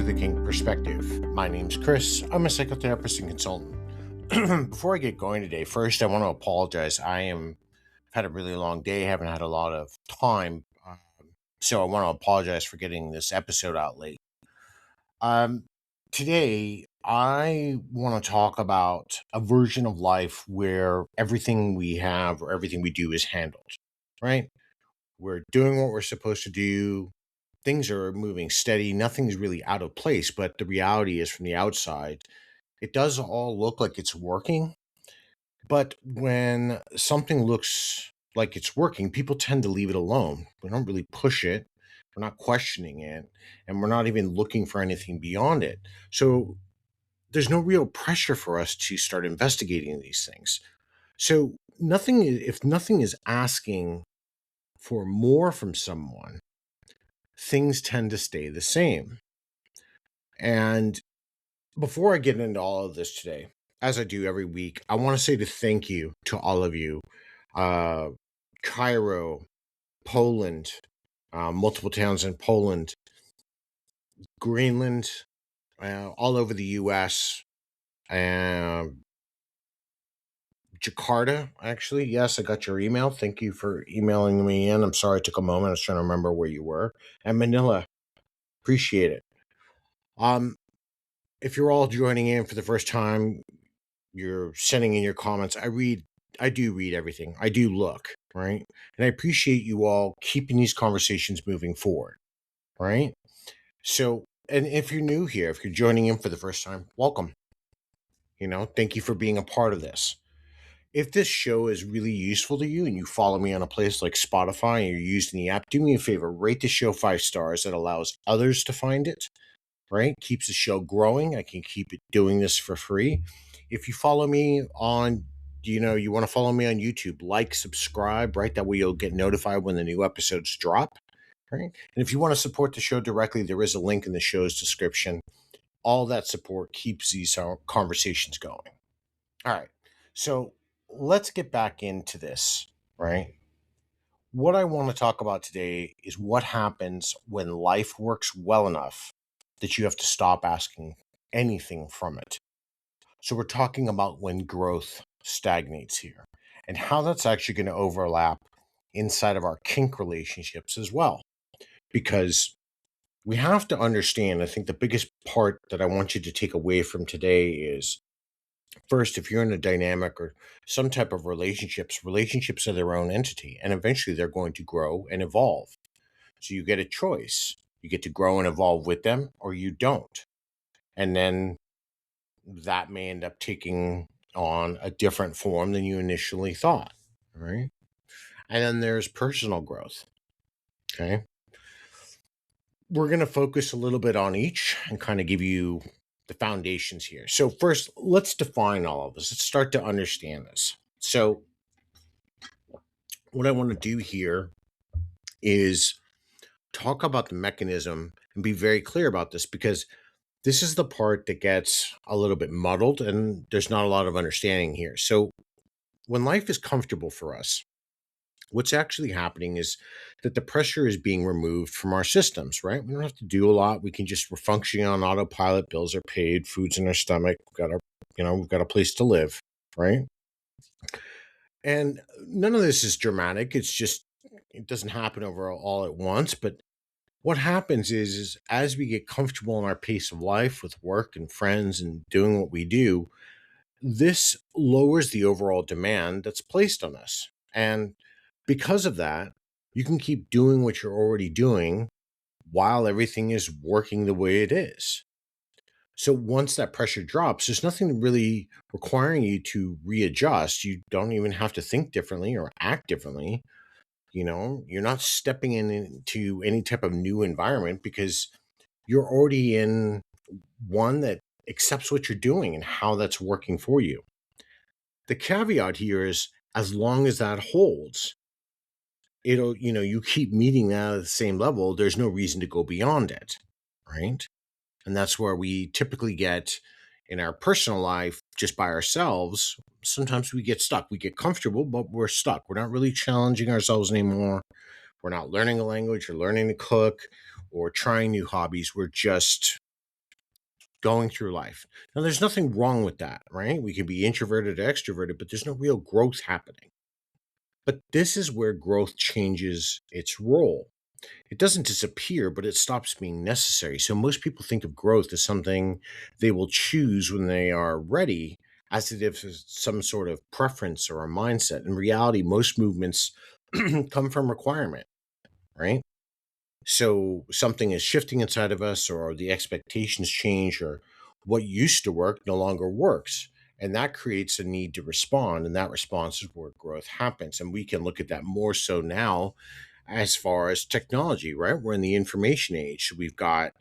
to the Kink Perspective. My name's Chris. I'm a psychotherapist and consultant. Before I get going today, first I want to apologize. I've had a really long day, haven't had a lot of time, so I want to apologize for getting this episode out late. Today I want to talk about a version of life where everything we have or everything we do is handled, right? We're doing what we're supposed to do. Things are moving steady. Nothing's really out of place, but the reality is from the outside, it does all look like it's working. But when something looks like it's working, people tend to leave it alone. We don't really push it. We're not questioning it, and we're not even looking for anything beyond it. So there's no real pressure for us to start investigating these things. So if nothing is asking for more from someone, things tend to stay the same. And before I get into all of this today, as I do every week, I want to say thank you to all of you. Cairo, Poland, multiple towns in Poland, Greenland, all over the US, Jakarta, actually. Yes, I got your email. Thank you for emailing me in. I'm sorry it took a moment. I was trying to remember where you were. And Manila, appreciate it. If you're all joining in for the first time, you're sending in your comments. I do read everything. I do look, right? And I appreciate you all keeping these conversations moving forward, right? So, and if you're new here, if you're joining in for the first time, welcome. Thank you for being a part of this. If this show is really useful to you and you follow me on a place like Spotify and you're using the app, do me a favor, rate the show 5 stars. That allows others to find it, right? Keeps the show growing. I can keep it doing this for free. If you follow me on, you want to follow me on YouTube, like, subscribe, right? That way you'll get notified when the new episodes drop, right? And if you want to support the show directly, there is a link in the show's description. All that support keeps these conversations going. All right. So let's get back into this, right? What I want to talk about today is what happens when life works well enough that you have to stop asking anything from it. So we're talking about when growth stagnates here and how that's actually going to overlap inside of our kink relationships as well. Because we have to understand, I think the biggest part that I want you to take away from today is, first, if you're in a dynamic or some type of relationships are their own entity, and eventually they're going to grow and evolve. So you get a choice. You get to grow and evolve with them, or you don't. And then that may end up taking on a different form than you initially thought, right? And then there's personal growth, okay? We're going to focus a little bit on each and kind of give you the foundations here. So first, let's define all of this. Let's start to understand this. So what I want to do here is talk about the mechanism and be very clear about this, because this is the part that gets a little bit muddled and there's not a lot of understanding here. So when life is comfortable for us, what's actually happening is that the pressure is being removed from our systems, right? We don't have to do a lot. We're functioning on autopilot. Bills are paid, food's in our stomach. We've got a place to live, right? And none of this is dramatic. It doesn't happen over all at once. But what happens is as we get comfortable in our pace of life with work and friends and doing what we do, this lowers the overall demand that's placed on us. And because of that, you can keep doing what you're already doing while everything is working the way it is. So once that pressure drops, there's nothing really requiring you to readjust. You don't even have to think differently or act differently. You're not stepping into any type of new environment because you're already in one that accepts what you're doing and how that's working for you. The caveat here is, as long as that holds, you keep meeting that at the same level, there's no reason to go beyond it, right? And that's where we typically get in our personal life just by ourselves. Sometimes we get stuck. We get comfortable, but we're stuck. We're not really challenging ourselves anymore. We're not learning a language or learning to cook or trying new hobbies. We're just going through life. Now, there's nothing wrong with that, right? We can be introverted or extroverted, but there's no real growth happening. But this is where growth changes its role. It doesn't disappear, but it stops being necessary. So most people think of growth as something they will choose when they are ready, as if it's some sort of preference or a mindset. In reality, most movements come from requirement, right? So something is shifting inside of us, or the expectations change, or what used to work no longer works. And that creates a need to respond. And that response is where growth happens. And we can look at that more so now as far as technology, right? We're in the information age. So we've got,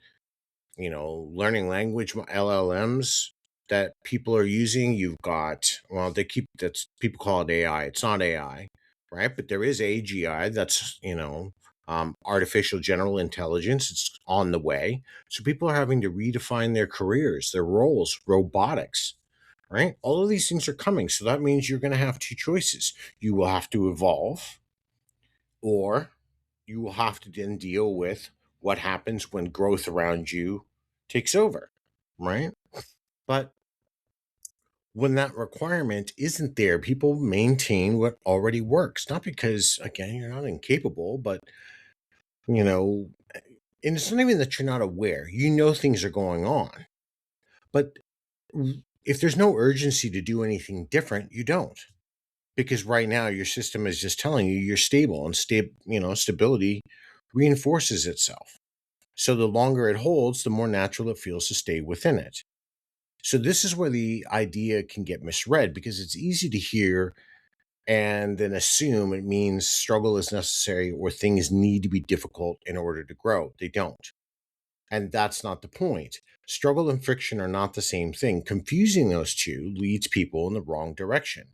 learning language LLMs that people are using. You've got, well, that's people call it AI. It's not AI, right? But there is AGI. That's, artificial general intelligence. It's on the way. So people are having to redefine their careers, their roles, robotics, right? All of these things are coming. So that means you're going to have two choices. You will have to evolve, or you will have to then deal with what happens when growth around you takes over, right? But when that requirement isn't there, people maintain what already works. Not because, again, you're not incapable, but, you know, and it's not even that you're not aware. You know things are going on. But if there's no urgency to do anything different, you don't. Because right now your system is just telling you you're stable, and stability reinforces itself. So the longer it holds, the more natural it feels to stay within it. So this is where the idea can get misread, because it's easy to hear and then assume it means struggle is necessary or things need to be difficult in order to grow. They don't. And that's not the point. Struggle and friction are not the same thing. Confusing those two leads people in the wrong direction.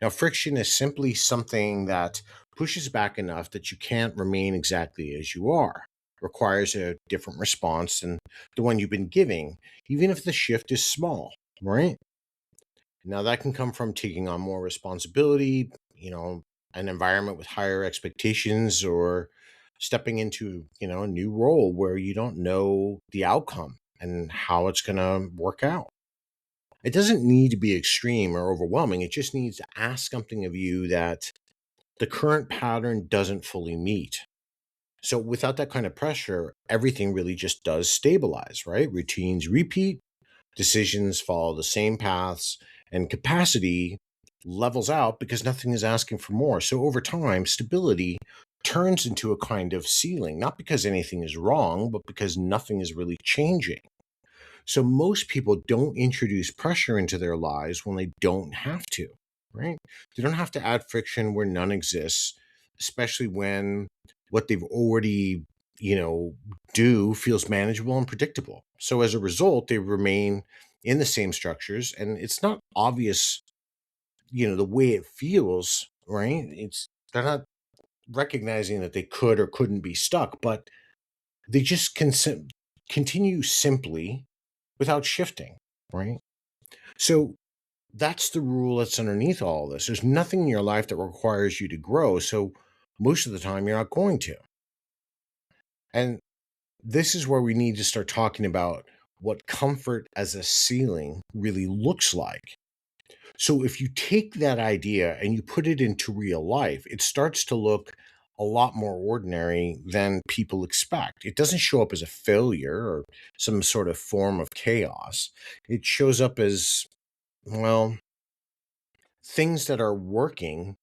Now, friction is simply something that pushes back enough that you can't remain exactly as you are. Requires a different response than the one you've been giving, even if the shift is small, right? Now, that can come from taking on more responsibility, an environment with higher expectations, or stepping into, a new role where you don't know the outcome and how it's going to work out. It doesn't need to be extreme or overwhelming. It just needs to ask something of you that the current pattern doesn't fully meet. So without that kind of pressure, everything really just does stabilize, right? Routines repeat, decisions follow the same paths, and capacity levels out because nothing is asking for more. So over time, stability turns into a kind of ceiling, not because anything is wrong, but because nothing is really changing. So most people don't introduce pressure into their lives when they don't have to, right? They don't have to add friction where none exists, especially when what they've already, you know, do feels manageable and predictable. So as a result, they remain in the same structures, and it's not obvious, the way it feels, right? They're not recognizing that they could or couldn't be stuck, but they just continue simply without shifting, right? So that's the rule that's underneath all this. There's nothing in your life that requires you to grow. So most of the time, you're not going to. And this is where we need to start talking about what comfort as a ceiling really looks like. So if you take that idea and you put it into real life, it starts to look a lot more ordinary than people expect. It doesn't show up as a failure or some sort of form of chaos. It shows up as, well, things that are working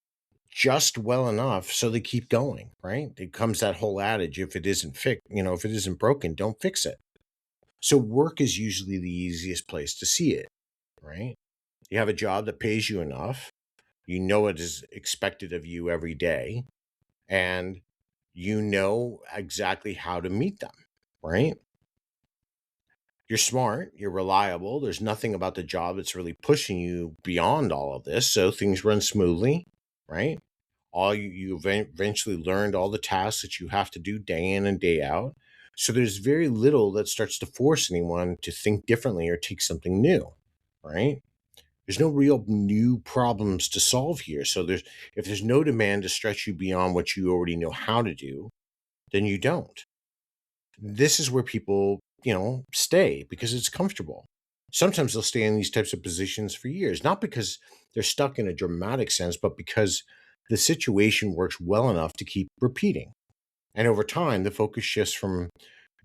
just well enough so they keep going, right? It comes that whole adage, if it isn't if it isn't broken, don't fix it. So work is usually the easiest place to see it, right? You have a job that pays you enough, you know it is expected of you every day, and you know exactly how to meet them, right? You're smart, you're reliable. There's nothing about the job that's really pushing you beyond all of this. So things run smoothly, right? Eventually learned all the tasks that you have to do day in and day out. So there's very little that starts to force anyone to think differently or take something new, right? There's no real new problems to solve here. So if there's no demand to stretch you beyond what you already know how to do, then you don't. This is where people stay because it's comfortable. Sometimes they'll stay in these types of positions for years, not because they're stuck in a dramatic sense, but because the situation works well enough to keep repeating. And over time, the focus shifts from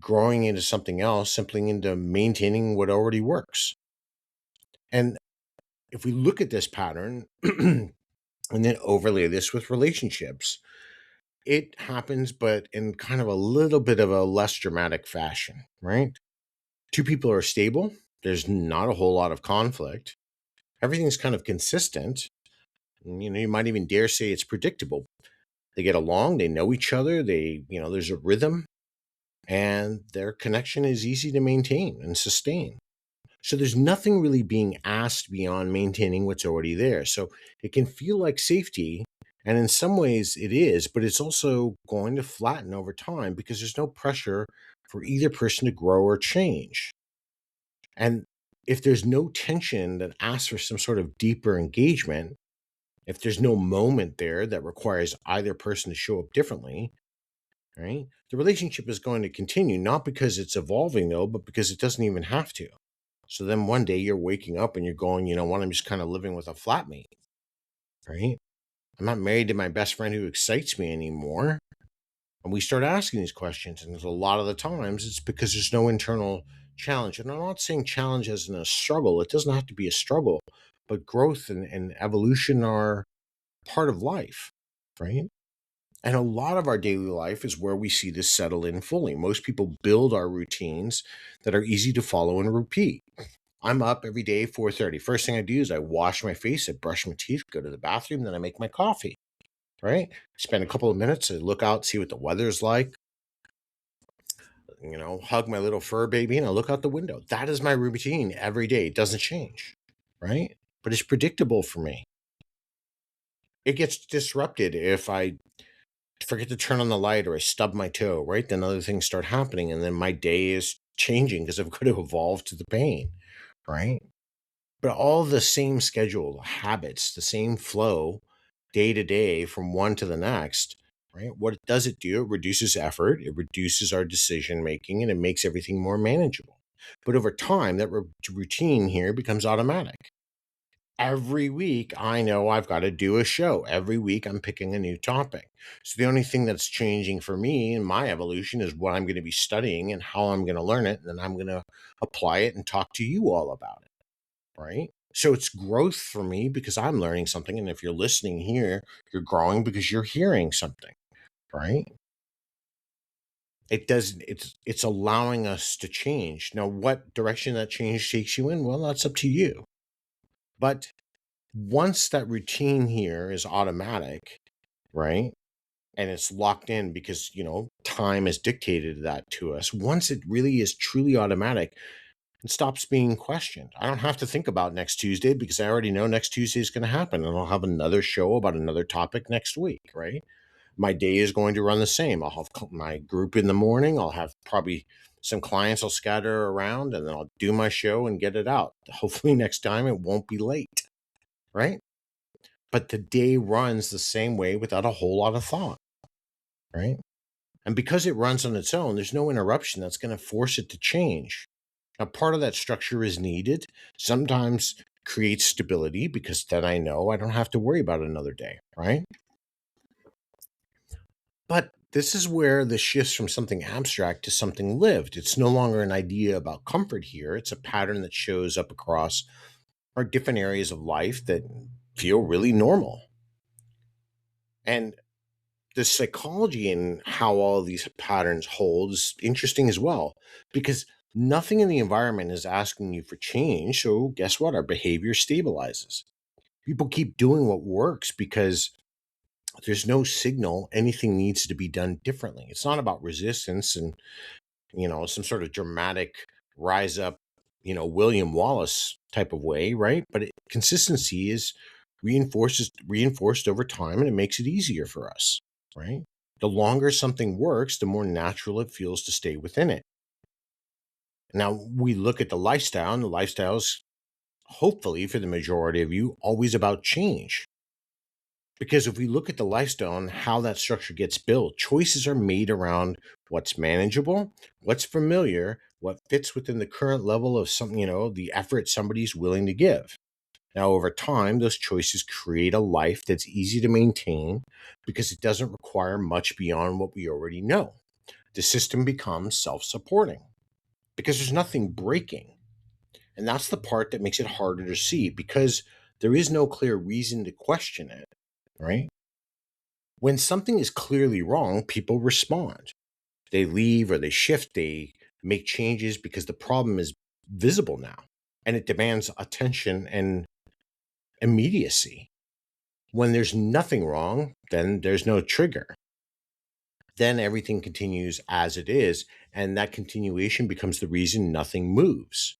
growing into something else, simply into maintaining what already works. And if we look at this pattern and then overlay this with relationships, it happens, but in kind of a little bit of a less dramatic fashion, right? Two people are stable. There's not a whole lot of conflict. Everything's kind of consistent. You might even dare say it's predictable. They get along, they know each other, there's a rhythm, and their connection is easy to maintain and sustain. So there's nothing really being asked beyond maintaining what's already there. So it can feel like safety, and in some ways it is, but it's also going to flatten over time because there's no pressure for either person to grow or change. And if there's no tension that asks for some sort of deeper engagement, if there's no moment there that requires either person to show up differently, right? The relationship is going to continue, not because it's evolving though, but because it doesn't even have to. So then one day you're waking up and you're going, you know what, I'm just kind of living with a flatmate, right? I'm not married to my best friend who excites me anymore. And we start asking these questions. And there's a lot of the times it's because there's no internal challenge. And I'm not saying challenge as in a struggle. It doesn't have to be a struggle, but growth and evolution are part of life, right? And a lot of our daily life is where we see this settle in fully. Most people build our routines that are easy to follow and repeat. I'm up every day, 4:30. First thing I do is I wash my face, I brush my teeth, go to the bathroom, then I make my coffee, right? Spend a couple of minutes to look out, see what the weather's like, hug my little fur baby, and I look out the window. That is my routine every day. It doesn't change, right? But it's predictable for me. It gets disrupted if I forget to turn on the light or I stub my toe, right? Then other things start happening, and then my day is changing because I've got to evolve to the pain, right? But all the same schedule, habits, the same flow day to day from one to the next, right? What does it do? It reduces effort, it reduces our decision making, and it makes everything more manageable. But over time, that routine here becomes automatic. Every week, I know I've got to do a show. Every week, I'm picking a new topic. So the only thing that's changing for me in my evolution is what I'm going to be studying and how I'm going to learn it. And then I'm going to apply it and talk to you all about it. Right? So it's growth for me because I'm learning something. And if you're listening here, you're growing because you're hearing something, right? It doesn't, it's allowing us to change. Now, what direction that change takes you in, well, that's up to you. But once that routine here is automatic, right? And it's locked in because, time has dictated that to us. Once it really is truly automatic, it stops being questioned. I don't have to think about next Tuesday because I already know next Tuesday is going to happen and I'll have another show about another topic next week, right? My day is going to run the same. I'll have my group in the morning. I'll have probably some clients I'll scatter around and then I'll do my show and get it out. Hopefully next time it won't be late, right? But the day runs the same way without a whole lot of thought, right? And because it runs on its own, there's no interruption that's going to force it to change. Now, part of that structure is needed. Sometimes creates stability because then I know I don't have to worry about another day, right? But this is where the shifts from something abstract to something lived. It's no longer an idea about comfort here. It's a pattern that shows up across our different areas of life that feel really normal. And the psychology in how all of these patterns hold is interesting as well, because nothing in the environment is asking you for change. So guess what? Our behavior stabilizes. People keep doing what works because there's no signal anything needs to be done differently. It's not about resistance and, some sort of dramatic rise up, William Wallace type of way, right? But consistency is reinforced over time and it makes it easier for us, right? The longer something works, the more natural it feels to stay within it. Now we look at the lifestyle, and the lifestyle is hopefully for the majority of you always about change. Because if we look at the lifestyle and how that structure gets built, choices are made around what's manageable, what's familiar, what fits within the current level of something, the effort somebody's willing to give. Now, over time, those choices create a life that's easy to maintain because it doesn't require much beyond what we already know. The system becomes self supporting because there's nothing breaking. And that's the part that makes it harder to see because there is no clear reason to question it, right? When something is clearly wrong, people respond. They leave or they shift, they make changes because the problem is visible now and it demands attention and immediacy. When there's nothing wrong, then there's no trigger. Then everything continues as it is, and that continuation becomes the reason nothing moves.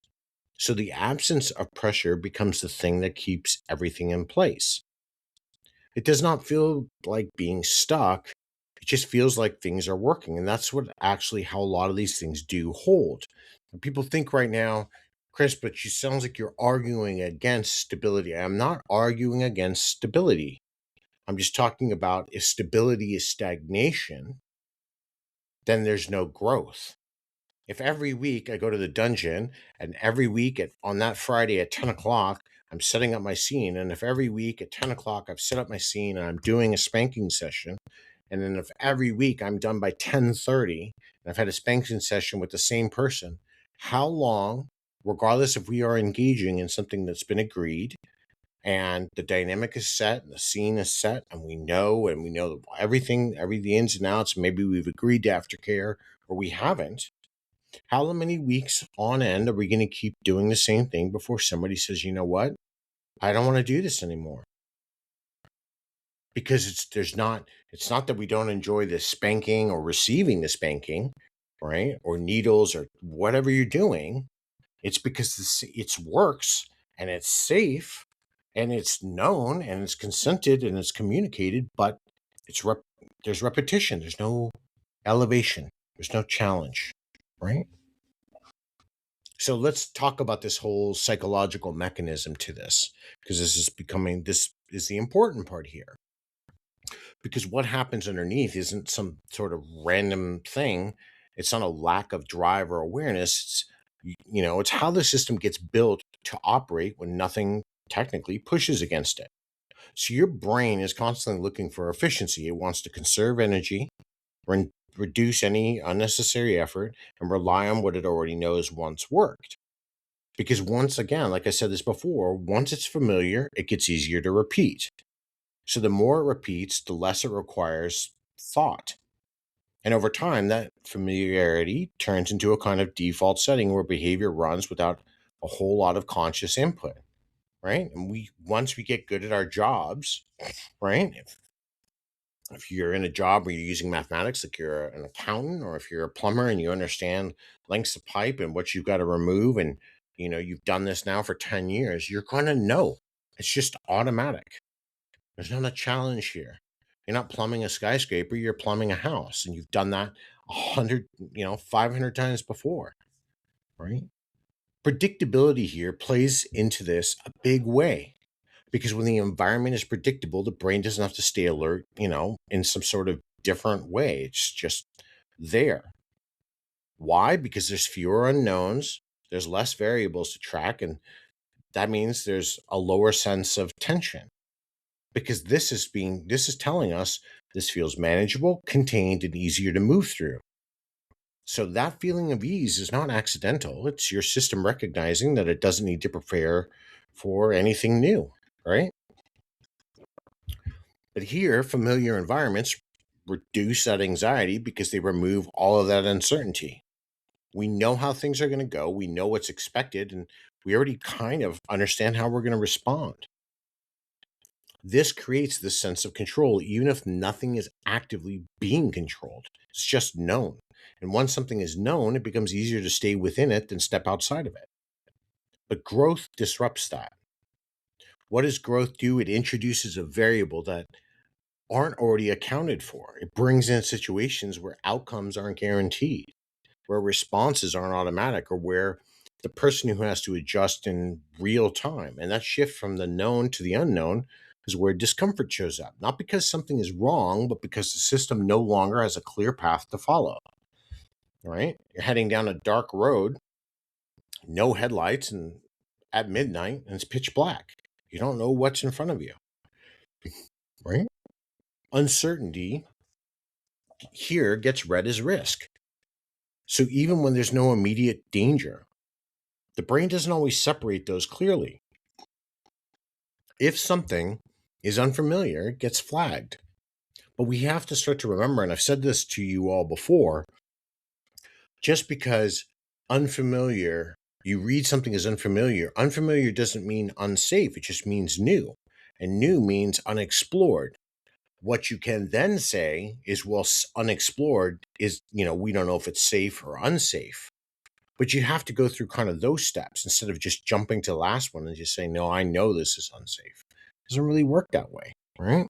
So the absence of pressure becomes the thing that keeps everything in place. It does not feel like being stuck. It just feels like things are working. And that's what actually how a lot of these things do hold. And people think right now, Chris, but you sounds like you're arguing against stability. I'm not arguing against stability. I'm just talking about if stability is stagnation, then there's no growth. If every week I go to the dungeon and every week on that Friday at 10 o'clock, I'm setting up my scene. And if every week at 10 o'clock I've set up my scene and I'm doing a spanking session, and then if every week I'm done by 10:30 and I've had a spanking session with the same person, how long, regardless if we are engaging in something that's been agreed and the dynamic is set and the scene is set and we know everything, the ins and outs, maybe we've agreed to aftercare or we haven't, how many weeks on end are we going to keep doing the same thing before somebody says, you know what? I don't want to do this anymore. Because it's not that we don't enjoy the spanking or receiving the spanking, right? Or needles or whatever you're doing. It's because it works and it's safe and it's known and it's consented and it's communicated, but there's repetition. There's no elevation. There's no challenge, right? So let's talk about this whole psychological mechanism to this, because this is the important part here. Because what happens underneath isn't some sort of random thing. It's not a lack of drive or awareness. It's how the system gets built to operate when nothing technically pushes against it. So your brain is constantly looking for efficiency. It wants to conserve energy, reduce any unnecessary effort, and rely on what it already knows once worked. Because once again, like I said this before, once it's familiar, it gets easier to repeat. So the more it repeats, the less it requires thought. And over time, that familiarity turns into a kind of default setting where behavior runs without a whole lot of conscious input, right? And once we get good at our jobs, right? If you're in a job where you're using mathematics, like you're an accountant, or if you're a plumber and you understand lengths of pipe and what you've got to remove, and you've done this now for 10 years, you're going to know. It's just automatic. There's not a challenge here. You're not plumbing a skyscraper, you're plumbing a house, and you've done that 100, 500 times before, right? Predictability here plays into this a big way, because when the environment is predictable, the brain doesn't have to stay alert, in some sort of different way. It's just there. Why? Because there's fewer unknowns, there's less variables to track, and that means there's a lower sense of tension. Because this is telling us this feels manageable, contained, and easier to move through. So that feeling of ease is not accidental. It's your system recognizing that it doesn't need to prepare for anything new, right? But here, familiar environments reduce that anxiety because they remove all of that uncertainty. We know how things are going to go, we know what's expected, and we already kind of understand how we're going to respond. This creates this sense of control, even if nothing is actively being controlled. It's just known. And once something is known, it becomes easier to stay within it than step outside of it. But growth disrupts that. What does growth do? It introduces a variable that aren't already accounted for. It brings in situations where outcomes aren't guaranteed, where responses aren't automatic, or where the person who has to adjust in real time. And that shift from the known to the unknown is where discomfort shows up, not because something is wrong, but because the system no longer has a clear path to follow. right? You're heading down a dark road, no headlights, and at midnight, and it's pitch black. You don't know what's in front of you, right? Uncertainty here gets read as risk. So even when there's no immediate danger, the brain doesn't always separate those clearly. If something is unfamiliar, it gets flagged. But we have to start to remember, and I've said this to you all before, just because unfamiliar, you read something as unfamiliar, unfamiliar doesn't mean unsafe, it just means new. And new means unexplored. What you can then say is, well, unexplored is, we don't know if it's safe or unsafe. But you have to go through kind of those steps instead of just jumping to the last one and just saying, no, I know this is unsafe. It doesn't really work that way, right?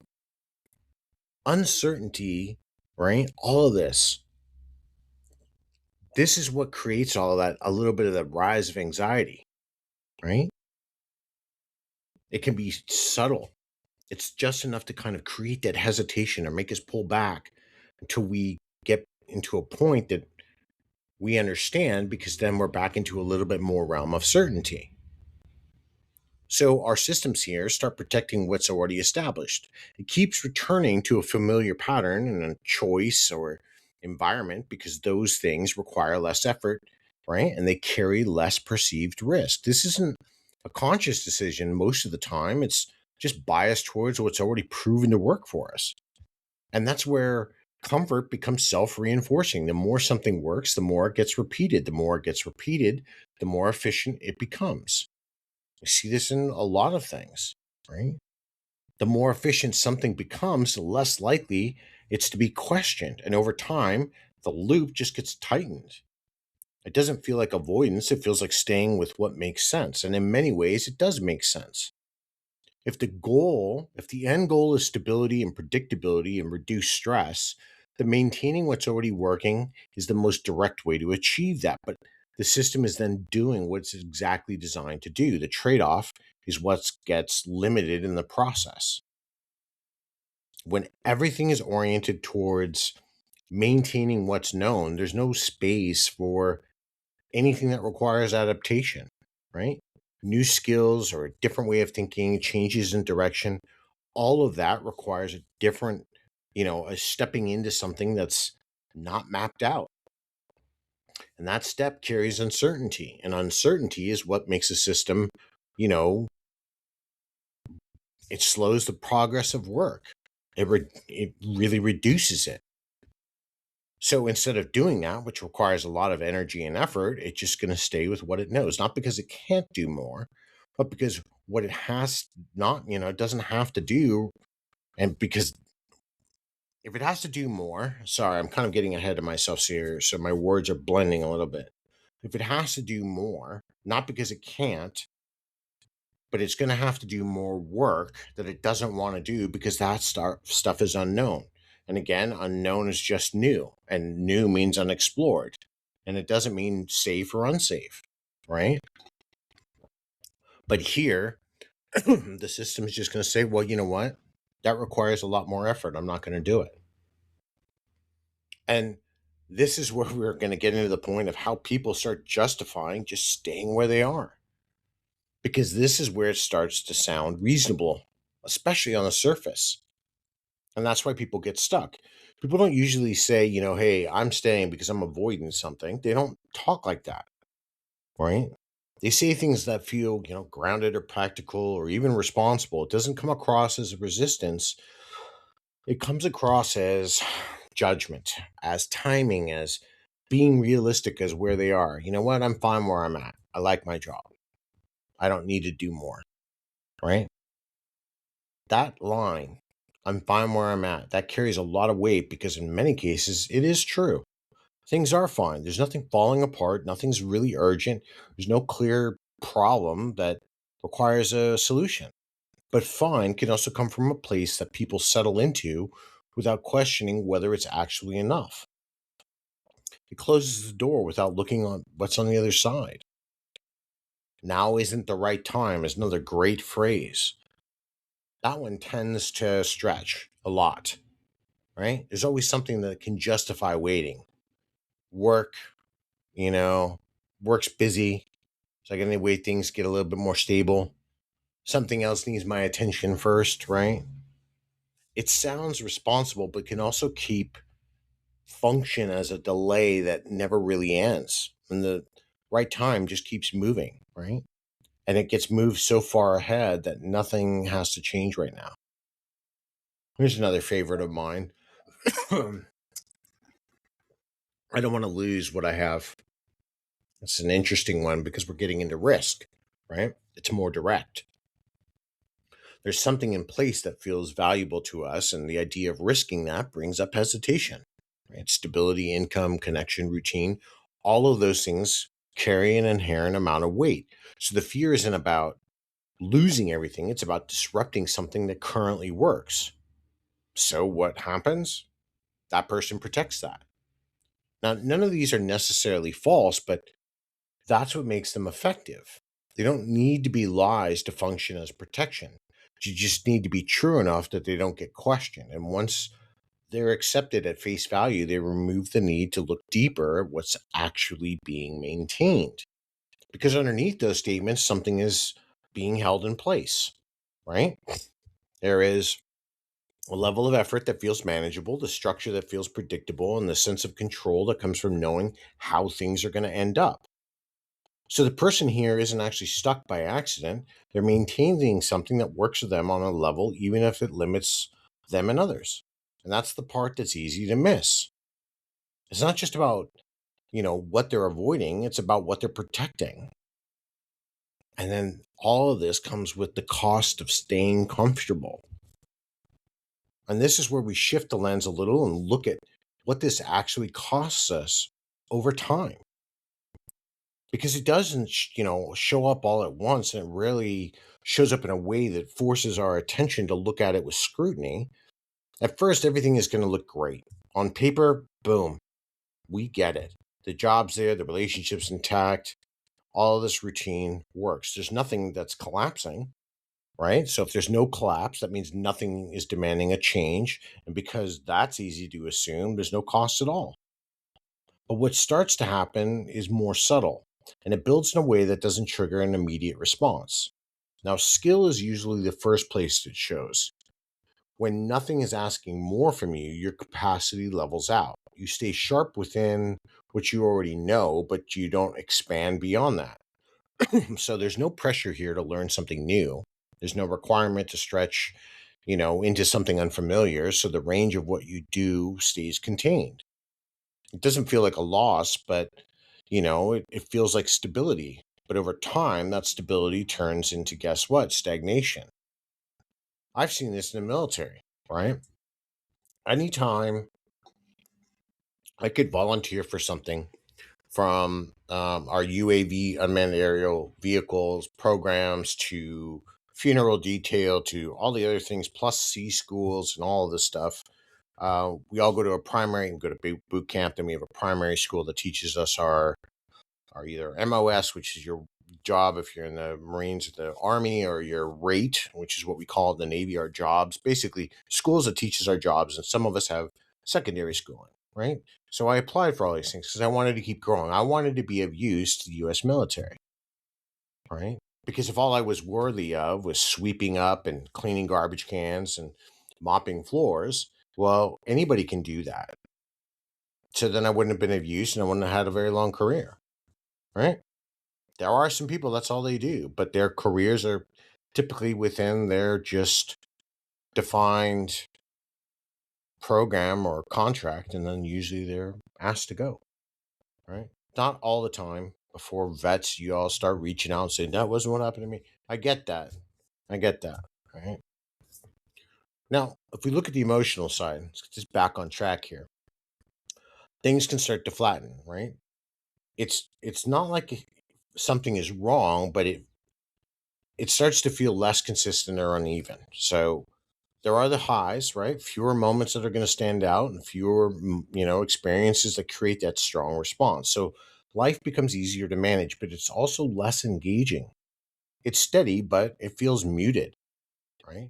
Uncertainty, right? All of this is what creates all of that, a little bit of the rise of anxiety, right? It can be subtle. It's just enough to kind of create that hesitation or make us pull back until we get into a point that we understand, because then we're back into a little bit more realm of certainty. So our systems here start protecting what's already established. It keeps returning to a familiar pattern and a choice or environment because those things require less effort, right? And they carry less perceived risk. This isn't a conscious decision most of the time. It's just biased towards what's already proven to work for us. And that's where comfort becomes self reinforcing. The more something works, the more it gets repeated. The more it gets repeated, the more efficient it becomes. We see this in a lot of things, right? The more efficient something becomes, the less likely it's to be questioned. And over time, the loop just gets tightened. It doesn't feel like avoidance, it feels like staying with what makes sense. And in many ways, it does make sense. If the end goal is stability and predictability and reduced stress, then maintaining what's already working is the most direct way to achieve that. But the system is then doing what it's exactly designed to do. The trade off is what gets limited in the process. When everything is oriented towards maintaining what's known, there's no space for anything that requires adaptation, right? New skills or a different way of thinking, changes in direction, all of that requires a different, a stepping into something that's not mapped out. And that step carries uncertainty. And uncertainty is what makes a system, you know, it slows the progress of work. It really reduces it. So instead of doing that, which requires a lot of energy and effort, it's just going to stay with what it knows, not because it can't do more, but because what it has not, it doesn't have to do. And because if it has to do more, sorry, I'm kind of getting ahead of myself here, so my words are blending a little bit. If it has to do more, not because it can't, but it's going to have to do more work that it doesn't want to do because that stuff is unknown. And again, unknown is just new, and new means unexplored. And it doesn't mean safe or unsafe, right? But here, the system is just going to say, well, you know what? That requires a lot more effort. I'm not going to do it. And this is where we're going to get into the point of how people start justifying just staying where they are. Because this is where it starts to sound reasonable, especially on the surface. And that's why people get stuck. People don't usually say, hey, I'm staying because I'm avoiding something. They don't talk like that, right? They say things that feel, grounded or practical or even responsible. It doesn't come across as a resistance. It comes across as judgment, as timing, as being realistic as where they are. You know what? I'm fine where I'm at. I like my job. I don't need to do more, right? That line, I'm fine where I'm at, that carries a lot of weight because in many cases it is true. Things are fine. There's nothing falling apart. Nothing's really urgent. There's no clear problem that requires a solution. But fine can also come from a place that people settle into without questioning whether it's actually enough. It closes the door without looking on what's on the other side. Now isn't the right time is another great phrase. That one tends to stretch a lot, right? There's always something that can justify waiting. work, you know, work's busy. So I got to wait things get a little bit more stable. Something else needs my attention first, right? It sounds responsible, but can also keep function as a delay that never really ends. And the right time just keeps moving, right? And it gets moved so far ahead that nothing has to change right now. Here's another favorite of mine. I don't want to lose what I have. It's an interesting one because we're getting into risk, right? It's more direct. There's something in place that feels valuable to us, and the idea of risking that brings up hesitation, right? Stability, income, connection, routine, all of those things carry an inherent amount of weight. So the fear isn't about losing everything, it's about disrupting something that currently works. So what happens? That person protects that. Now, none of these are necessarily false, but that's what makes them effective. They don't need to be lies to function as protection. You just need to be true enough that they don't get questioned. And once they're accepted at face value, they remove the need to look deeper at what's actually being maintained. Because underneath those statements, something is being held in place, right? There is a level of effort that feels manageable, the structure that feels predictable, and the sense of control that comes from knowing how things are going to end up. So the person here isn't actually stuck by accident. They're maintaining something that works for them on a level, even if it limits them and others. And that's the part that's easy to miss. It's not just about, what they're avoiding, it's about what they're protecting. And then all of this comes with the cost of staying comfortable. And this is where we shift the lens a little and look at what this actually costs us over time. Because it doesn't, show up all at once, and it really shows up in a way that forces our attention to look at it with scrutiny. At first, everything is going to look great. On paper, boom, we get it. The job's there, the relationship's intact, all of this routine works. There's nothing that's collapsing, right? So if there's no collapse, that means nothing is demanding a change. And because that's easy to assume, there's no cost at all. But what starts to happen is more subtle, and it builds in a way that doesn't trigger an immediate response. Now, skill is usually the first place it shows. When nothing is asking more from you, your capacity levels out. You stay sharp within what you already know, but you don't expand beyond that. So there's no pressure here to learn something new. There's no requirement to stretch, into something unfamiliar. So the range of what you do stays contained. It doesn't feel like a loss, but it feels like stability. But over time, that stability turns into, guess what? Stagnation. I've seen this in the military, right? Anytime I could volunteer for something, from our UAV, unmanned aerial vehicles programs, to funeral detail, to all the other things, plus C schools and all of this stuff. We all go to a primary and go to boot camp. Then we have a primary school that teaches us our either MOS, which is your job if you're in the Marines or the Army, or your rate, which is what we call in the Navy our jobs. Basically, schools that teach us our jobs, and some of us have secondary schooling, right? So I applied for all these things because I wanted to keep growing. I wanted to be of use to the U.S. military, right? Because if all I was worthy of was sweeping up and cleaning garbage cans and mopping floors, well, anybody can do that. So then I wouldn't have been of use, and I wouldn't have had a very long career, right? There are some people that's all they do, but their careers are typically within their just defined program or contract, and then usually they're asked to go, right? Not all the time. Before vets, you all start reaching out and saying, that wasn't what happened to me. I get that. I get that, right? Now, if we look at the emotional side, let's get this back on track here. Things can start to flatten, right? It's not like something is wrong, but it starts to feel less consistent or uneven. So there are the highs, right? Fewer moments that are going to stand out, and fewer, experiences that create that strong response. So life becomes easier to manage, but it's also less engaging. It's steady, but it feels muted, right?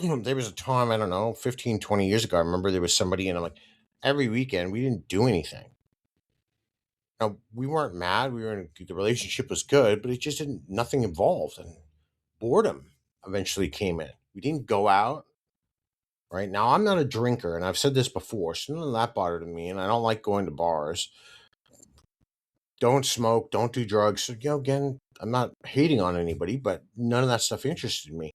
There was a time, I don't know, 15, 20 years ago, I remember there was somebody, and I'm like, every weekend we didn't do anything. Now, we weren't mad. The relationship was good, but it just didn't, nothing evolved. And boredom eventually came in. We didn't go out. Right now, I'm not a drinker, and I've said this before, so none of that bothered me. And I don't like going to bars. Don't smoke, don't do drugs. So, again, I'm not hating on anybody, but none of that stuff interested me.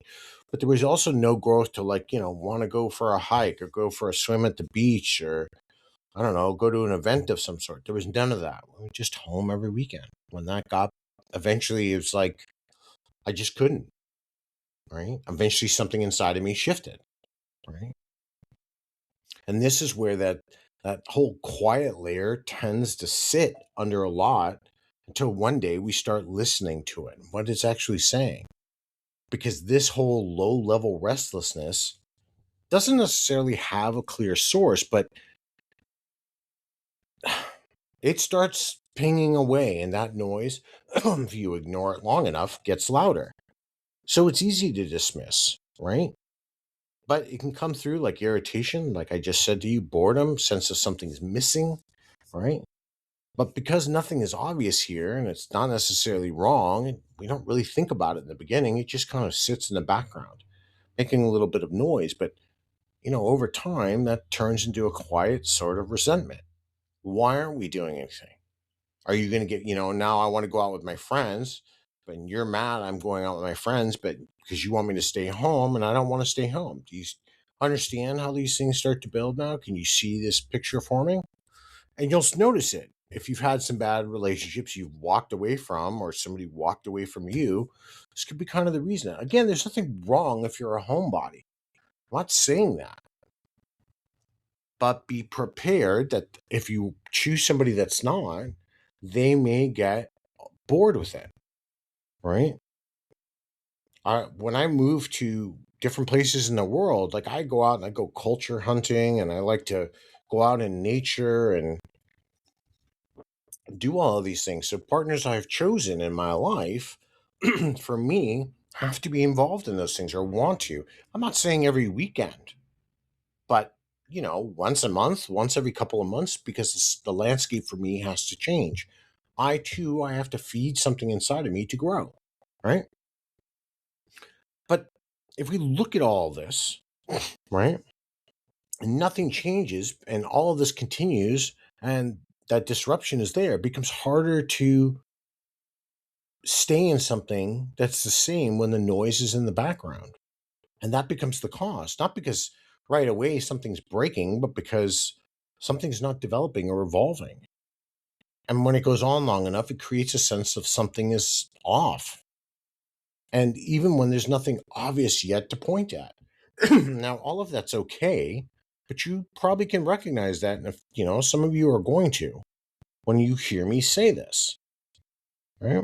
But there was also no growth to, like, want to go for a hike or go for a swim at the beach, or I don't know, go to an event of some sort. There was none of that. We were just home every weekend. When that got, eventually, it was like I just couldn't. Right. Eventually, something inside of me shifted. Right. And this is where that whole quiet layer tends to sit under a lot until one day we start listening to it, what it's actually saying. Because this whole low level restlessness doesn't necessarily have a clear source, but it starts pinging away, and that noise, if you ignore it long enough, gets louder. So it's easy to dismiss, right? But it can come through like irritation, like I just said to you, boredom, sense of something's missing, right? But because nothing is obvious here and it's not necessarily wrong, and we don't really think about it in the beginning, it just kind of sits in the background, making a little bit of noise. But, over time, that turns into a quiet sort of resentment. Why aren't we doing anything? Are you going to get, now I want to go out with my friends, but you're mad I'm going out with my friends, but because you want me to stay home and I don't want to stay home. Do you understand how these things start to build now? Can you see this picture forming? And you'll notice it. If you've had some bad relationships you've walked away from, or somebody walked away from you, this could be kind of the reason. Again, there's nothing wrong if you're a homebody. I'm not saying that. But be prepared that if you choose somebody that's not, they may get bored with it, right? When I move to different places in the world, like I go out and I go culture hunting, and I like to go out in nature and do all of these things. So partners I've chosen in my life, for me, have to be involved in those things or want to. I'm not saying every weekend, but once a month, once every couple of months, because the landscape for me has to change. I have to feed something inside of me to grow, right? But if we look at all this, right, and nothing changes and all of this continues and that disruption is there, it becomes harder to stay in something that's the same when the noise is in the background. And that becomes the cause, not because right away something's breaking, but because something's not developing or evolving. And when it goes on long enough, it creates a sense of something is off. And even when there's nothing obvious yet to point at. Now, all of that's okay, but you probably can recognize that. And if, some of you are going to when you hear me say this, right?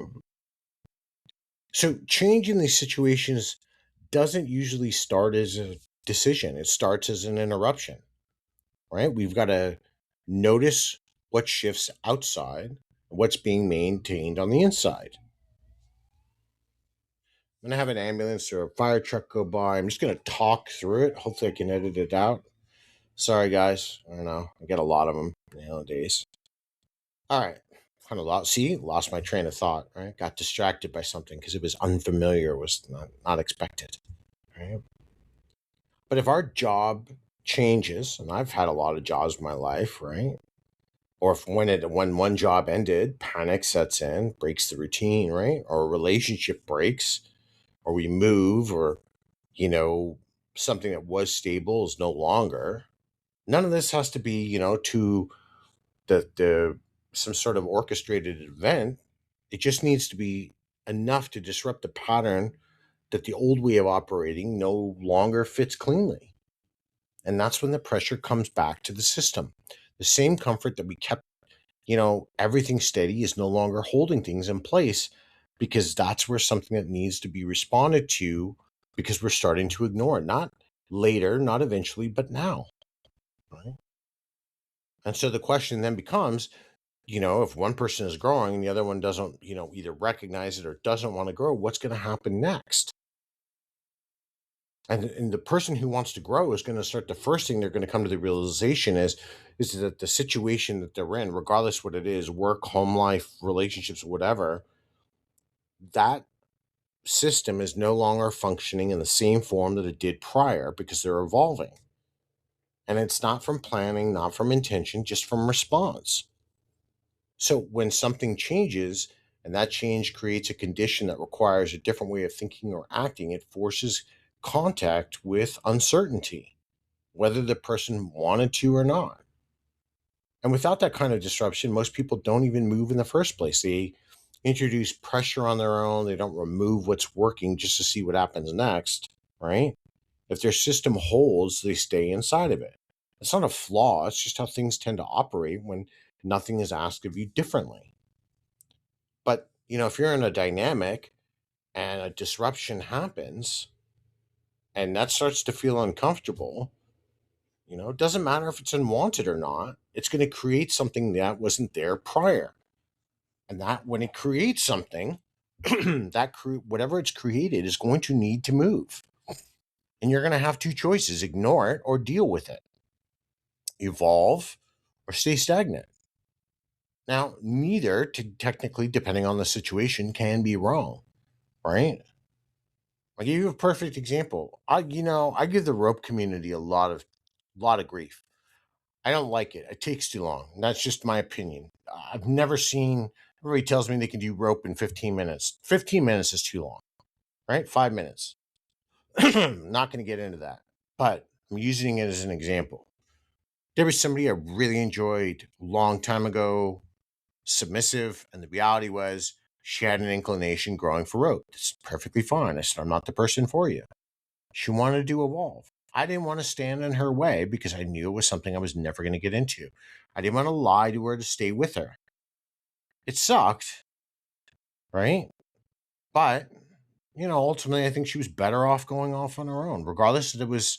So changing these situations doesn't usually start as a decision. It starts as an interruption, right? We've got to notice what shifts outside, what's being maintained on the inside. I'm going to have an ambulance or a fire truck go by. I'm just going to talk through it. Hopefully I can edit it out. Sorry, guys. I don't know. I get a lot of them nowadays. All right. Kind of lost my train of thought, right? Got distracted by something because it was unfamiliar, was not expected, right? But if our job changes, and I've had a lot of jobs in my life, right? Or if when one job ended, panic sets in, breaks the routine, right? Or a relationship breaks, or we move, or you know, something that was stable is no longer. None of this has to be, to the some sort of orchestrated event. It just needs to be enough to disrupt the pattern that the old way of operating no longer fits cleanly. And that's when the pressure comes back to the system. The same comfort that we kept, everything steady is no longer holding things in place, because that's where something that needs to be responded to, because we're starting to ignore it. Not later, not eventually, but now. Right? And so the question then becomes, if one person is growing and the other one doesn't, either recognize it or doesn't want to grow, what's going to happen next? And the person who wants to grow is going to start, the first thing they're going to come to the realization is that the situation that they're in, regardless what it is, work, home life, relationships, whatever, that system is no longer functioning in the same form that it did prior because they're evolving. And it's not from planning, not from intention, just from response. So when something changes and that change creates a condition that requires a different way of thinking or acting, it forces contact with uncertainty, whether the person wanted to or not. And without that kind of disruption, most people don't even move in the first place. They introduce pressure on their own. They don't remove what's working just to see what happens next, right? If their system holds, they stay inside of it. It's not a flaw, it's just how things tend to operate when nothing is asked of you differently. But, if you're in a dynamic and a disruption happens and that starts to feel uncomfortable, it doesn't matter if it's unwanted or not, it's going to create something that wasn't there prior. And that when it creates something, whatever it's created is going to need to move. And you're going to have two choices: ignore it or deal with it, evolve or stay stagnant. Now, neither, technically, depending on the situation, can be wrong, right? I'll give you a perfect example. I give the rope community a lot of grief. I don't like it. It takes too long. That's just my opinion. I've never seen. Everybody tells me they can do rope in 15 minutes. 15 minutes is too long, right? 5 minutes. Not going to get into that, but I'm using it as an example. There was somebody I really enjoyed a long time ago, submissive, and the reality was she had an inclination growing for rope. It's perfectly fine. I said, I'm not the person for you. She wanted to evolve. I didn't want to stand in her way because I knew it was something I was never going to get into. I didn't want to lie to her to stay with her. It sucked, right? But, ultimately, I think she was better off going off on her own, regardless that it was,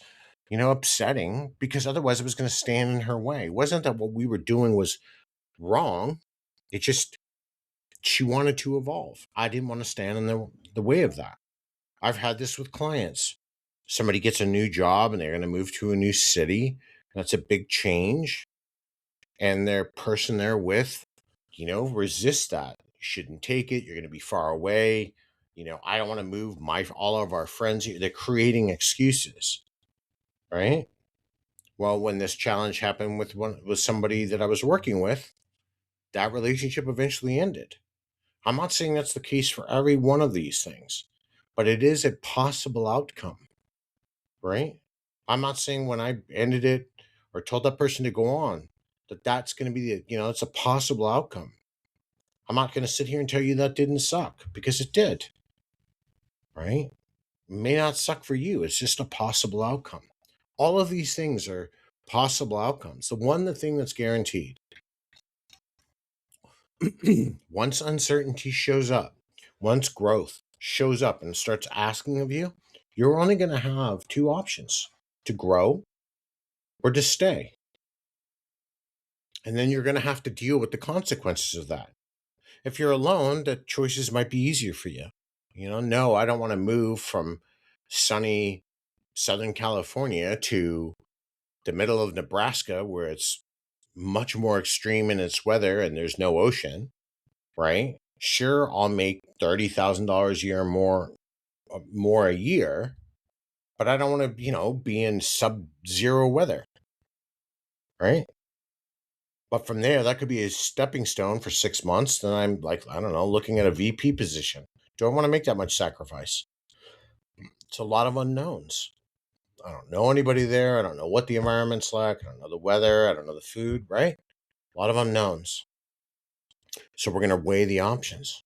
upsetting, because otherwise it was going to stand in her way. It wasn't that what we were doing was wrong. It just, she wanted to evolve. I didn't want to stand in the way of that. I've had this with clients. Somebody gets a new job and they're going to move to a new city. That's a big change. And their person they're with, resists that. You shouldn't take it. You're going to be far away. I don't want to move all of our friends here. They're creating excuses, right? Well, when this challenge happened with somebody that I was working with, that relationship eventually ended. I'm not saying that's the case for every one of these things, but it is a possible outcome, right? I'm not saying when I ended it or told that person to go on that's going to be it's a possible outcome. I'm not going to sit here and tell you that didn't suck, because it did, right? It may not suck for you. It's just a possible outcome. All of these things are possible outcomes. The thing that's guaranteed, once uncertainty shows up, once growth shows up and starts asking of you, you're only going to have two options: to grow or to stay. And then you're going to have to deal with the consequences of that. If you're alone, the choices might be easier for you. No, I don't want to move from sunny Southern California to the middle of Nebraska where it's much more extreme in its weather and there's no ocean, right? Sure, I'll make $30,000 a year more a year, but I don't want to, be in sub-zero weather, right? But from there, that could be a stepping stone for 6 months. Then I'm like, I don't know, looking at a VP position. Do I want to make that much sacrifice? It's a lot of unknowns. I don't know anybody there. I don't know what the environment's like. I don't know the weather. I don't know the food, right? A lot of unknowns. So we're going to weigh the options.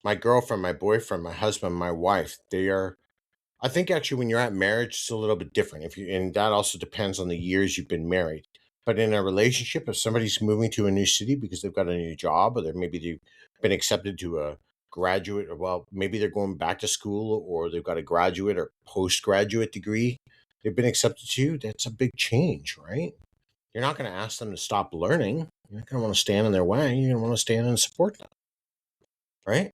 My girlfriend, my boyfriend, my husband, my wife, I think actually when you're at marriage, it's a little bit different. And that also depends on the years you've been married. But in a relationship, if somebody's moving to a new city because they've got a new job, or maybe they've been accepted to a graduate, or maybe they're going back to school, or they've got a graduate or postgraduate degree they've been accepted to, that's a big change, right? You're not going to ask them to stop learning. You're not going to want to stand in their way. You're going to want to stand and support them, right?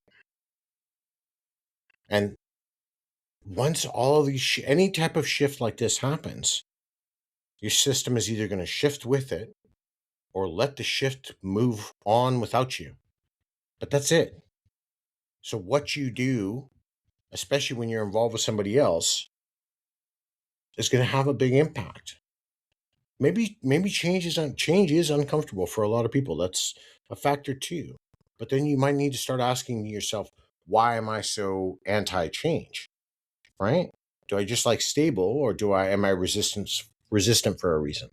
And Once all of these, any type of shift like this happens, your system is either going to shift with it or let the shift move on without you. But that's it. So what you do, especially when you're involved with somebody else, is going to have a big impact. Maybe change is uncomfortable for a lot of people. That's a factor too. But then you might need to start asking yourself, why am I so anti-change? Right? Do I just like stable, or do I am I resistant for a reason?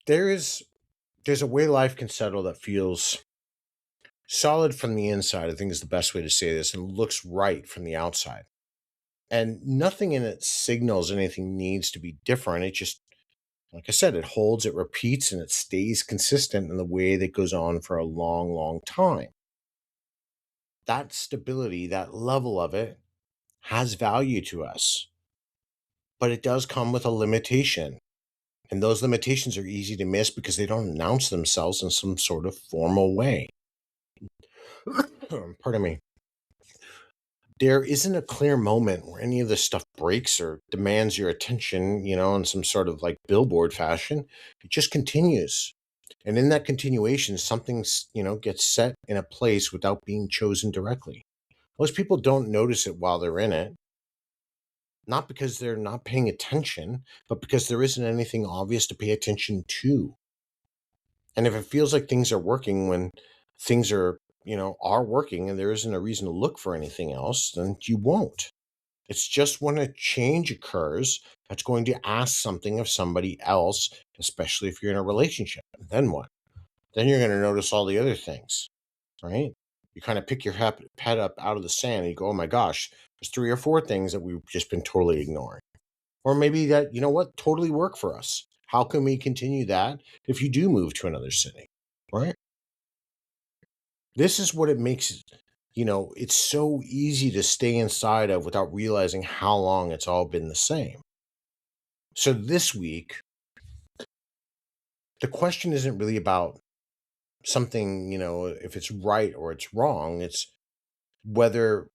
There is there's a way life can settle that feels solid from the inside, I think is the best way to say this, and looks right from the outside. And nothing in it signals anything needs to be different. It just, like I said, it holds, it repeats, and it stays consistent in the way that goes on for a long, long time. That stability, that level of it, has value to us, but it does come with a limitation. And those limitations are easy to miss because they don't announce themselves in some sort of formal way. Pardon me. There isn't a clear moment where any of this stuff breaks or demands your attention, in some sort of like billboard fashion. It just continues. And in that continuation, something's, gets set in a place without being chosen directly. Most people don't notice it while they're in it, not because they're not paying attention, but because there isn't anything obvious to pay attention to. And if it feels like things are working when things are working and there isn't a reason to look for anything else, then you won't. It's just when a change occurs that's going to ask something of somebody else, especially if you're in a relationship. Then what? Then you're going to notice all the other things, right? You kind of pick your head up out of the sand and you go, oh my gosh, there's 3 or 4 things that we've just been totally ignoring. Or maybe that, totally work for us. How can we continue that if you do move to another city, right? This is what it makes it's so easy to stay inside of without realizing how long it's all been the same. So this week, the question isn't really about something, if it's right or it's wrong. It's whether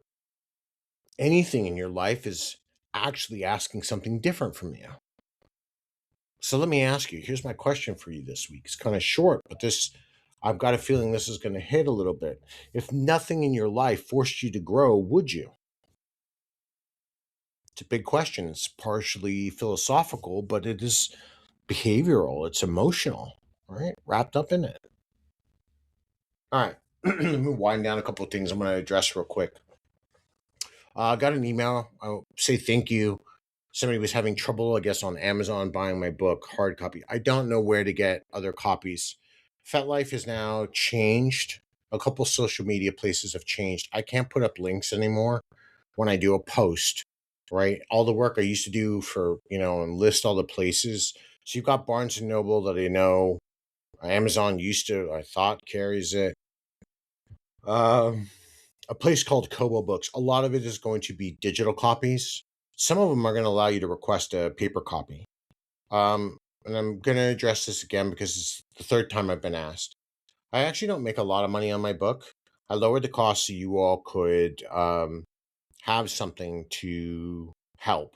anything in your life is actually asking something different from you. So let me ask you, here's my question for you this week. It's kind of short, but I've got a feeling this is going to hit a little bit. If nothing in your life forced you to grow, would you? It's a big question. It's partially philosophical, but it is behavioral. It's emotional, right? Wrapped up in it. All right. Let me wind down a couple of things I'm going to address real quick. I got an email. I'll say thank you. Somebody was having trouble, I guess, on Amazon buying my book, hard copy. I don't know where to get other copies. Fetlife has now changed. A couple social media places have changed. I can't put up links anymore when I do a post, right? All the work I used to do for, and list all the places. So you've got Barnes and Noble that I know. Amazon I thought carries it. A place called Kobo Books. A lot of it is going to be digital copies. Some of them are going to allow you to request a paper copy. And I'm going to address this again because it's the third time I've been asked. I actually don't make a lot of money on my book. I lowered the cost so you all could have something to help,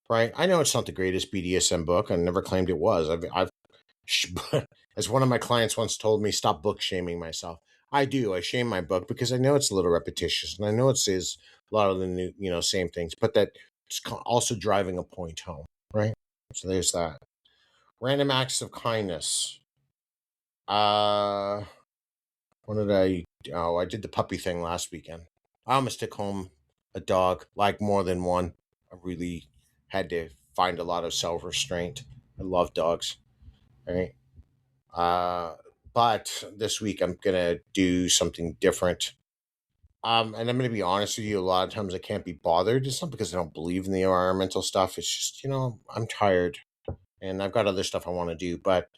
right? I know it's not the greatest BDSM book. I never claimed it was. I've as one of my clients once told me, stop book shaming myself. I do. I shame my book because I know it's a little repetitious and I know it says a lot of the new, same things, but that it's also driving a point home, right? So there's that. Random acts of kindness. Uh, what did I? Oh, I did the puppy thing last weekend. I almost took home a dog, like more than one. I really had to find a lot of self restraint. I love dogs, right? Uh, but this week I'm gonna do something different. And I'm gonna be honest with you. A lot of times I can't be bothered. It's not because I don't believe in the environmental stuff. It's just I'm tired and I've got other stuff I want to do. But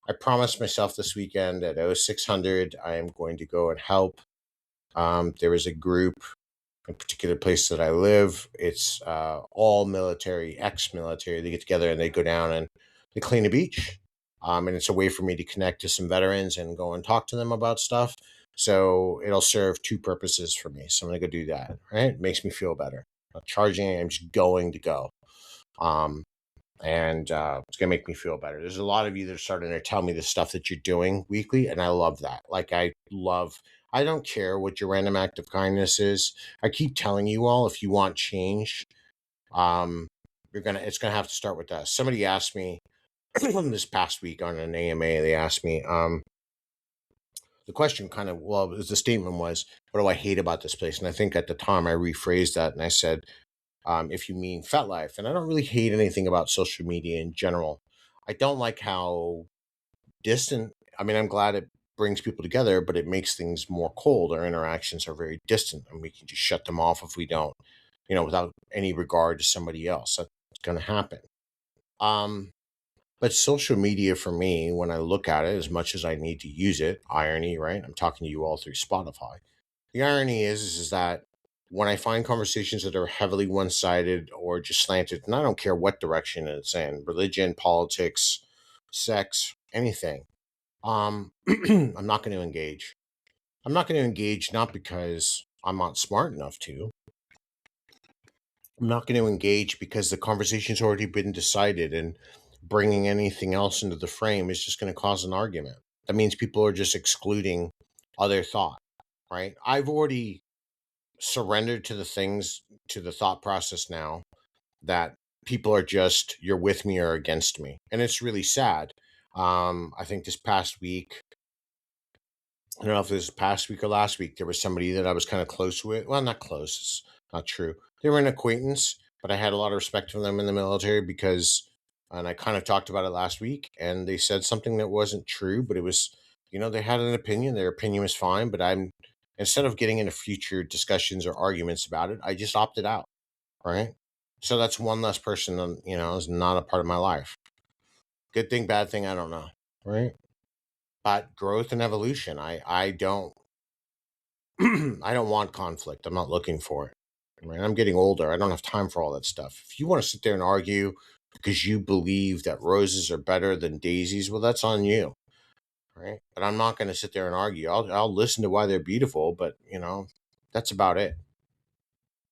I promised myself this weekend at 0600 I am going to go and help. There is a group, a particular place that I live. It's all military, ex-military. They get together and they go down and they clean a beach. And it's a way for me to connect to some veterans and go and talk to them about stuff. So it'll serve two purposes for me. So I'm gonna go do that. Right? It makes me feel better. I'm not charging. I'm just going to go. Um, and it's gonna make me feel better. There's a lot of you that are starting to tell me the stuff that you're doing weekly, and I love that. Like I don't care what your random act of kindness is. I keep telling you all, if you want change, um, it's gonna have to start with us. Somebody asked me this past week on an AMA. They asked me, the question kind of, well, the statement was, what do I hate about this place? And I think at the time I rephrased that and I said, if you mean Fetlife. And I don't really hate anything about social media in general. I don't like how distant, I mean, I'm glad it brings people together, but it makes things more cold. Our interactions are very distant and we can just shut them off if we don't, without any regard to somebody else. That's going to happen. Um, but social media for me, when I look at it, as much as I need to use it, irony, right? I'm talking to you all through Spotify. The irony is that when I find conversations that are heavily one-sided or just slanted, and I don't care what direction it's in, religion, politics, sex, anything, I'm not going to engage. I'm not going to engage not because I'm not smart enough to. I'm not going to engage because the conversation's already been decided, and bringing anything else into the frame is just going to cause an argument. That means people are just excluding other thought, right? I've already surrendered to the thought process now that people are just, you're with me or against me. And it's really sad. I think this past week, I don't know if it was past week or last week, there was somebody that I was kind of close with. Well, not close, it's not true. They were an acquaintance, but I had a lot of respect for them in the military because, and I kind of talked about it last week, and they said something that wasn't true, but it was, they had an opinion. Their opinion was fine, but instead of getting into future discussions or arguments about it, I just opted out, right? So that's one less person, is not a part of my life. Good thing, bad thing, I don't know, right? But growth and evolution, I don't I don't want conflict. I'm not looking for it. Right? I'm getting older. I don't have time for all that stuff. If you want to sit there and argue because you believe that roses are better than daisies, well, that's on you. Right? But I'm not going to sit there and argue. I'll listen to why they're beautiful, but that's about it.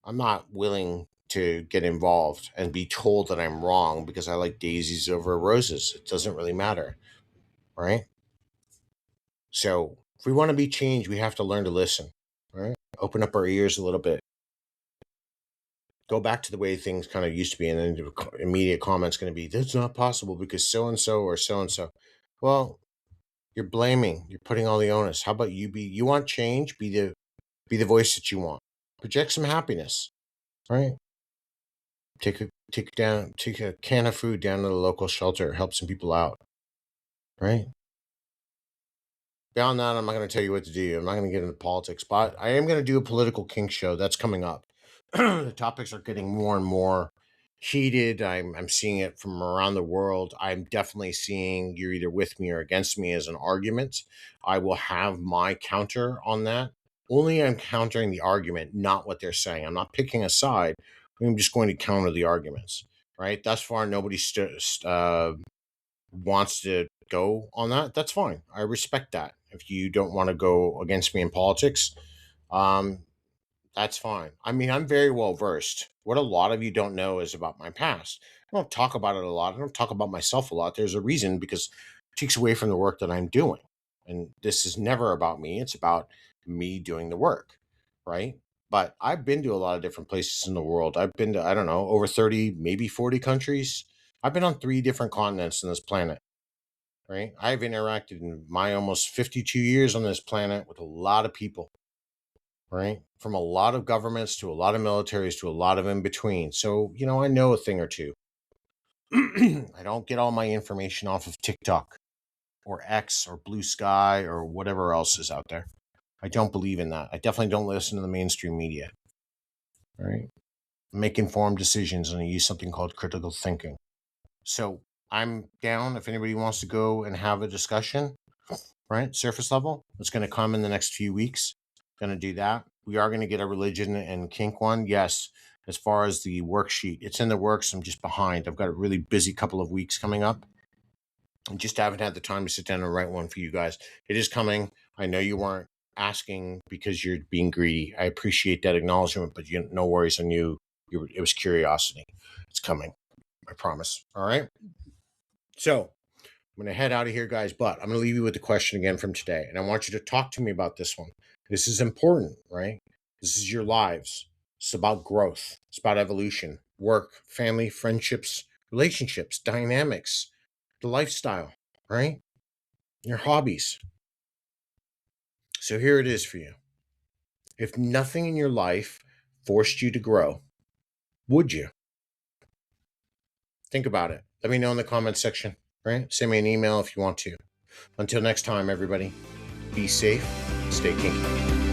I'm not willing to get involved and be told that I'm wrong because I like daisies over roses. It doesn't really matter, right? So if we want to be changed, we have to learn to listen, right? Open up our ears a little bit. Go back to the way things kind of used to be, and then the immediate comment's going to be, that's not possible because so and so or so and so. Well, you're blaming, you're putting all the onus. How about you want change, be the voice that you want. Project some happiness, right? Take a can of food down to the local shelter, help some people out, right? Beyond that, I'm not going to tell you what to do. I'm not going to get into politics, but I am going to do a political kink show that's coming up. The topics are getting more and more heated. I'm seeing it from around the world. I'm definitely seeing you're either with me or against me as an argument. I will have my counter on that. Only I'm countering the argument, not what they're saying. I'm not picking a side. I'm just going to counter the arguments. Right? Thus far, nobody wants to go on that. That's fine. I respect that. If you don't want to go against me in politics, um, that's fine. I mean, I'm very well versed. What a lot of you don't know is about my past. I don't talk about it a lot. I don't talk about myself a lot. There's a reason, because it takes away from the work that I'm doing. And this is never about me. It's about me doing the work, right? But I've been to a lot of different places in the world. I've been to, I don't know, over 30, maybe 40 countries. I've been on 3 different continents on this planet, right? I've interacted in my almost 52 years on this planet with a lot of people, right? From a lot of governments to a lot of militaries to a lot of in between. So, I know a thing or two. I don't get all my information off of TikTok or X or Blue Sky or whatever else is out there. I don't believe in that. I definitely don't listen to the mainstream media. All right. Make informed decisions, and I use something called critical thinking. So I'm down if anybody wants to go and have a discussion, right? Surface level. It's going to come in the next few weeks. Going to do that. We are going to get a religion and kink one. Yes. As far as the worksheet, it's in the works. I'm just behind. I've got a really busy couple of weeks coming up. I just haven't had the time to sit down and write one for you guys. It is coming. I know you weren't asking because you're being greedy. I appreciate that acknowledgement, but no worries on you. It was curiosity. It's coming. I promise. All right. So I'm going to head out of here, guys, but I'm going to leave you with the question again from today. And I want you to talk to me about this one. This is important, right? This is your lives. It's about growth. It's about evolution, work, family, friendships, relationships, dynamics, the lifestyle, right? Your hobbies. So here it is for you. If nothing in your life forced you to grow, would you? Think about it. Let me know in the comments section, right? Send me an email if you want to. Until next time, everybody, be safe, stay kinky.